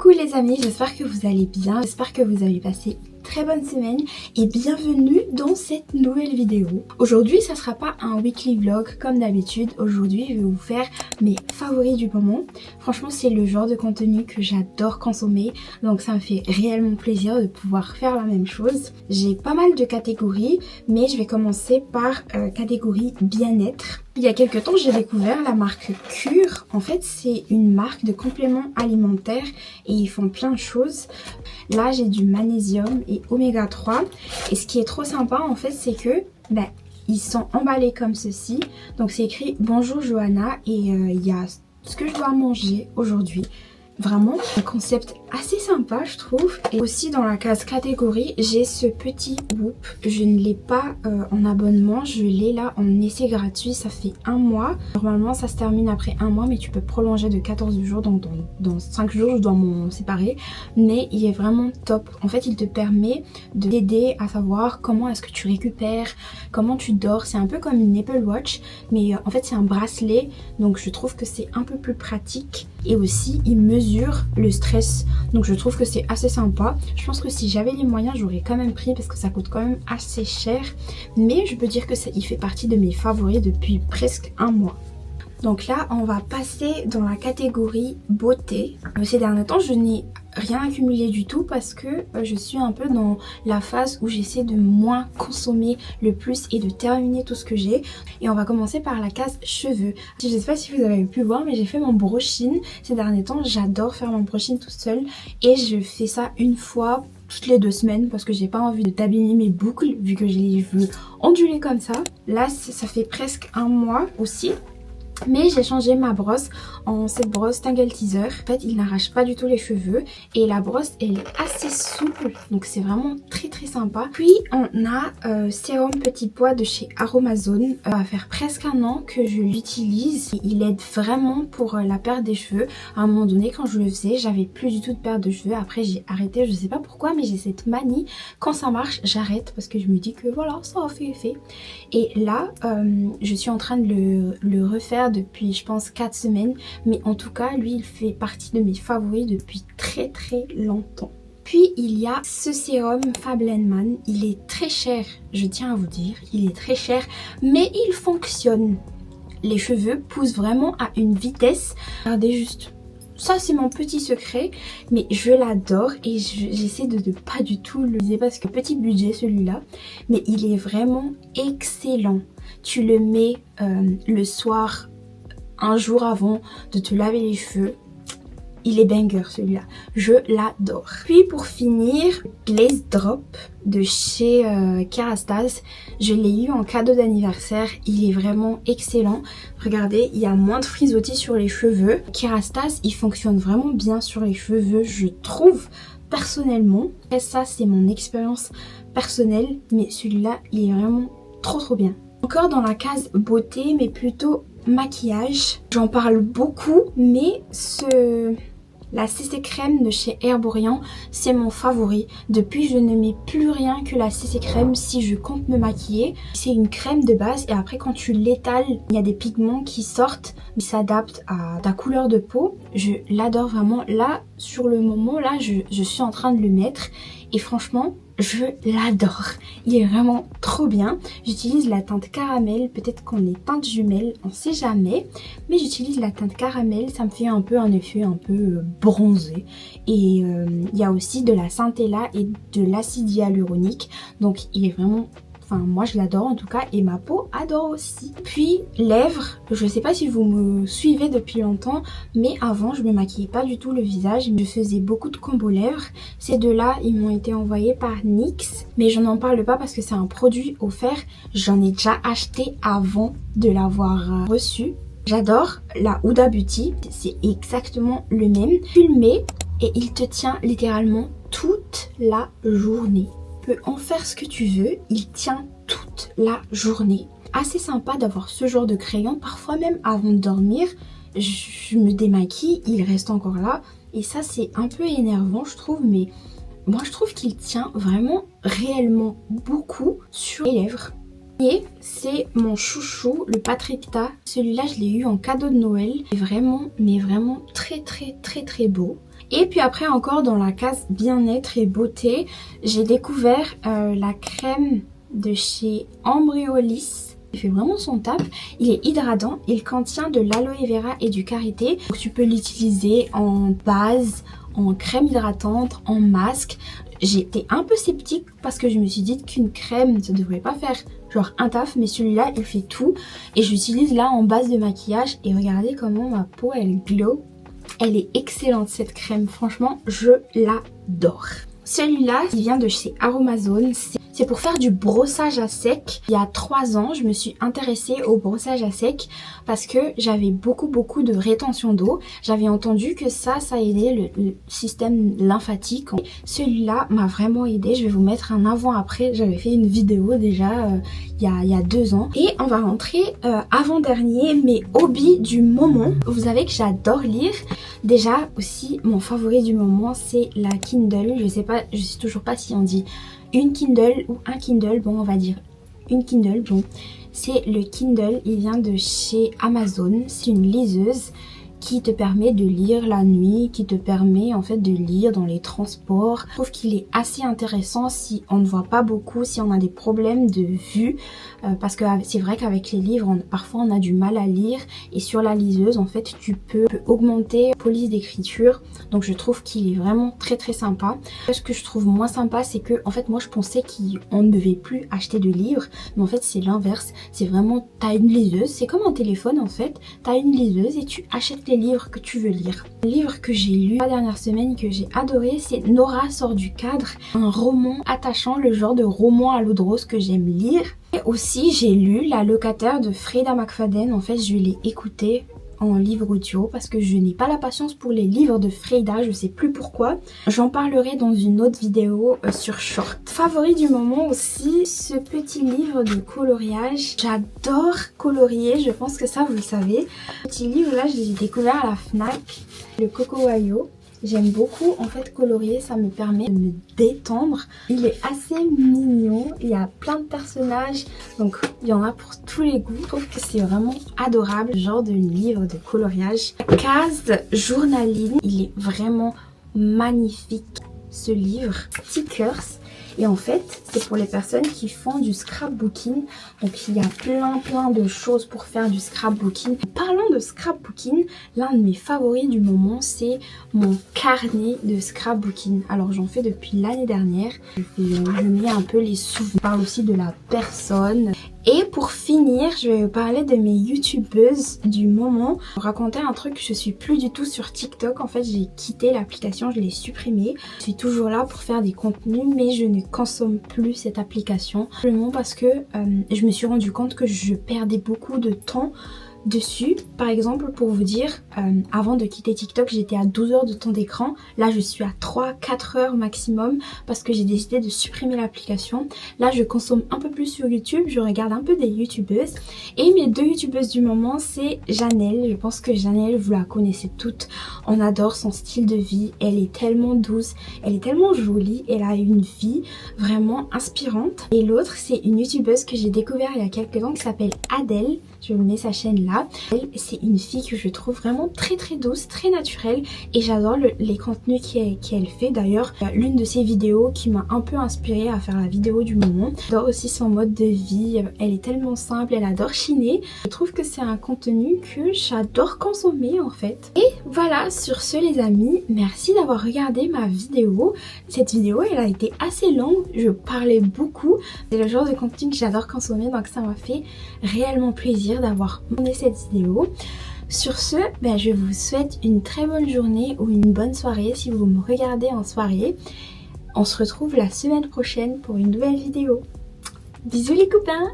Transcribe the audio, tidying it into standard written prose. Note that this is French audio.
Coucou les amis, j'espère que vous allez bien, j'espère que vous avez passé une très bonne semaine et bienvenue dans cette nouvelle vidéo. Aujourd'hui ça sera pas un weekly vlog comme d'habitude, aujourd'hui je vais vous faire mes favoris du moment. Franchement c'est le genre de contenu que j'adore consommer, donc ça me fait réellement plaisir de pouvoir faire la même chose. J'ai pas mal de catégories, mais je vais commencer par catégorie bien-être. Il y a quelques temps j'ai découvert la marque Cure. En fait c'est une marque de compléments alimentaires et ils font plein de choses. Là j'ai du magnésium et oméga 3 et ce qui est trop sympa en fait c'est que ils sont emballés comme ceci. Donc c'est écrit bonjour Johanna et il y a ce que je dois manger aujourd'hui. Vraiment un concept assez sympa je trouve. Et aussi dans la case catégorie j'ai ce petit Whoop. Je ne l'ai pas en abonnement, je l'ai là en essai gratuit, ça fait un mois. Normalement ça se termine après un mois mais tu peux prolonger de 14 jours, donc dans 5 jours je dois m'en séparer. Mais il est vraiment top. En fait il te permet de t'aider à savoir comment est-ce que tu récupères, comment tu dors. C'est un peu comme une Apple Watch mais en fait c'est un bracelet, donc je trouve que c'est un peu plus pratique. Et aussi il mesure le stress, donc je trouve que c'est assez sympa. Je pense que si j'avais les moyens j'aurais quand même pris parce que ça coûte quand même assez cher, mais je peux dire que il fait partie de mes favoris depuis presque un mois. Donc là on va passer dans la catégorie beauté. Ces derniers temps je n'ai rien accumulé du tout parce que je suis un peu dans la phase où j'essaie de moins consommer le plus et de terminer tout ce que j'ai. Et on va commencer par la case cheveux. Je ne sais pas si vous avez pu voir mais j'ai fait mon brushing ces derniers temps. J'adore faire mon brushing toute seule et je fais ça une fois toutes les 2 semaines parce que j'ai pas envie de t'abîmer mes boucles vu que j'ai les cheveux ondulés comme ça. Là ça fait presque un mois aussi. Mais j'ai changé ma brosse en cette brosse Tangle Teaser. En fait il n'arrache pas du tout les cheveux et la brosse elle est assez souple, donc c'est vraiment très sympa. Puis on a sérum petit pois de chez Aromazone. Ça va faire presque un an que je l'utilise. Il aide vraiment pour la perte des cheveux. À un moment donné quand je le faisais j'avais plus du tout de perte de cheveux. Après j'ai arrêté, je sais pas pourquoi mais j'ai cette manie, quand ça marche j'arrête parce que je me dis que voilà ça a fait effet. Et là je suis en train de le refaire depuis je pense 4 semaines, mais en tout cas lui il fait partie de mes favoris depuis très longtemps. Puis il y a ce sérum Fableman, il est très cher, je tiens à vous dire, il est très cher mais il fonctionne. Les cheveux poussent vraiment à une vitesse, regardez juste. Ça c'est mon petit secret, mais je l'adore et j'essaie de ne pas du tout le viser parce que petit budget celui-là, mais il est vraiment excellent. Tu le mets le soir, un jour avant de te laver les cheveux. Il est banger celui-là, je l'adore. Puis pour finir, Glaze Drop de chez Kerastase. Je l'ai eu en cadeau d'anniversaire, il est vraiment excellent. Regardez, il y a moins de frisottis sur les cheveux. Kerastase, il fonctionne vraiment bien sur les cheveux, je trouve personnellement. Et ça c'est mon expérience personnelle, mais celui-là il est vraiment trop bien. Encore dans la case beauté, mais plutôt maquillage. J'en parle beaucoup, mais la CC crème de chez Herborian, c'est mon favori. Depuis, je ne mets plus rien que la CC crème si je compte me maquiller. C'est une crème de base et après quand tu l'étales, il y a des pigments qui sortent, qui s'adaptent à ta couleur de peau. Je l'adore vraiment. Là, sur le moment, là, je suis en train de le mettre et franchement, je l'adore. Il est vraiment trop bien. J'utilise la teinte caramel, peut-être qu'on est teinte jumelle, on sait jamais. Mais j'utilise la teinte caramel, ça me fait un peu un effet un peu bronzé. Et il y a aussi de la centella et de l'acide hyaluronique. Donc il est vraiment... Enfin, moi je l'adore en tout cas et ma peau adore aussi. Puis lèvres, je sais pas si vous me suivez depuis longtemps, mais avant je me maquillais pas du tout le visage. Je faisais beaucoup de combos lèvres. Ces deux-là, ils m'ont été envoyés par NYX, mais je n'en parle pas parce que c'est un produit offert. J'en ai déjà acheté avant de l'avoir reçu. J'adore la Huda Beauty, c'est exactement le même. Tu le mets et il te tient littéralement toute la journée. Tu peux en faire ce que tu veux, il tient toute la journée. Assez sympa d'avoir ce genre de crayon, parfois même avant de dormir, je me démaquille, il reste encore là. Et ça c'est un peu énervant je trouve, mais moi je trouve qu'il tient vraiment réellement beaucoup sur les lèvres. Et c'est mon chouchou, le Patrickta. Celui-là je l'ai eu en cadeau de Noël, vraiment, mais vraiment très beau. Et puis après encore dans la case bien-être et beauté, j'ai découvert la crème de chez Embryolisse. Il fait vraiment son taf, il est hydratant, il contient de l'aloe vera et du karité. Donc tu peux l'utiliser en base, en crème hydratante, en masque. J'étais un peu sceptique parce que je me suis dit qu'une crème ça devrait pas faire genre un taf, mais celui-là il fait tout. Et j'utilise là en base de maquillage et regardez comment ma peau elle glow. Elle est excellente cette crème, franchement je l'adore. Celui-là il vient de chez Aromazone. C'est pour faire du brossage à sec. Il y a 3 ans, je me suis intéressée au brossage à sec parce que j'avais beaucoup de rétention d'eau. J'avais entendu que ça aidait le système lymphatique. Celui-là m'a vraiment aidé. Je vais vous mettre un avant-après. J'avais fait une vidéo déjà il y a 2 ans. Et on va rentrer avant-dernier, mes hobbies du moment. Vous savez que j'adore lire. Déjà aussi, mon favori du moment, c'est la Kindle. Je sais toujours pas si on dit une Kindle ou un Kindle, bon on va dire une Kindle, bon c'est le Kindle, il vient de chez Amazon, c'est une liseuse qui te permet de lire la nuit, qui te permet en fait de lire dans les transports. Je trouve qu'il est assez intéressant si on ne voit pas beaucoup, si on a des problèmes de vue, parce que c'est vrai qu'avec les livres, parfois on a du mal à lire, et sur la liseuse en fait tu peux augmenter la police d'écriture, donc je trouve qu'il est vraiment très sympa. Ce que je trouve moins sympa, c'est que en fait moi je pensais qu'on ne devait plus acheter de livres, mais en fait c'est l'inverse, c'est vraiment t'as une liseuse, c'est comme un téléphone en fait, t'as une liseuse et tu achètes les livres que tu veux lire. Le livre que j'ai lu la dernière semaine que j'ai adoré, c'est Nora sort du cadre, un roman attachant, le genre de roman à l'eau de rose que j'aime lire. Et aussi j'ai lu La locataire de Freida McFadden, en fait je l'ai écouté en livre audio parce que je n'ai pas la patience pour les livres de Freida, je sais plus pourquoi. J'en parlerai dans une autre vidéo sur Short. Favori du moment aussi, ce petit livre de coloriage. J'adore colorier, je pense que ça vous le savez. Ce petit livre là, je l'ai découvert à la FNAC, le Coco Wayo. J'aime beaucoup en fait colorier, ça me permet de me détendre. Il est assez mignon, il y a plein de personnages, donc il y en a pour tous les goûts. Je trouve que c'est vraiment adorable, genre de livre de coloriage. Case journaling, il est vraiment magnifique ce livre. Stickers. Et en fait, c'est pour les personnes qui font du scrapbooking. Donc il y a plein de choses pour faire du scrapbooking. Parlant de scrapbooking, l'un de mes favoris du moment, c'est mon carnet de scrapbooking. Alors j'en fais depuis l'année dernière. Je mets un peu les souvenirs. Je parle aussi de la personne. Et pour finir, je vais vous parler de mes youtubeuses du moment. Je vais raconter un truc, je suis plus du tout sur TikTok. En fait, j'ai quitté l'application, je l'ai supprimée. Je suis toujours là pour faire des contenus, mais je ne consomme plus cette application. Simplement parce que je me suis rendu compte que je perdais beaucoup de temps dessus. Par exemple, pour vous dire, avant de quitter TikTok, j'étais à 12 heures de temps d'écran. Là, je suis à 3-4 heures maximum parce que j'ai décidé de supprimer l'application. Là, je consomme un peu plus sur YouTube. Je regarde un peu des youtubeuses. Et mes 2 youtubeuses du moment, c'est Janelle. Je pense que Janelle, vous la connaissez toutes. On adore son style de vie. Elle est tellement douce. Elle est tellement jolie. Elle a une vie vraiment inspirante. Et l'autre, c'est une youtubeuse que j'ai découvert il y a quelques temps qui s'appelle Adèle. Je vous mets sa chaîne là. Elle, c'est une fille que je trouve vraiment très douce, très naturelle, et j'adore les contenus qu'elle fait. D'ailleurs, l'une de ses vidéos qui m'a un peu inspirée à faire la vidéo du moment. J'adore aussi son mode de vie. Elle est tellement simple, elle adore chiner. Je trouve que c'est un contenu que j'adore consommer en fait. Et voilà, sur ce les amis, merci d'avoir regardé ma vidéo. Cette vidéo, elle a été assez longue, je parlais beaucoup. C'est le genre de contenu que j'adore consommer, donc ça m'a fait réellement plaisir d'avoir tourné cette vidéo. Sur ce, je vous souhaite une très bonne journée ou une bonne soirée si vous me regardez en soirée. On se retrouve la semaine prochaine pour une nouvelle vidéo. Bisous les copains!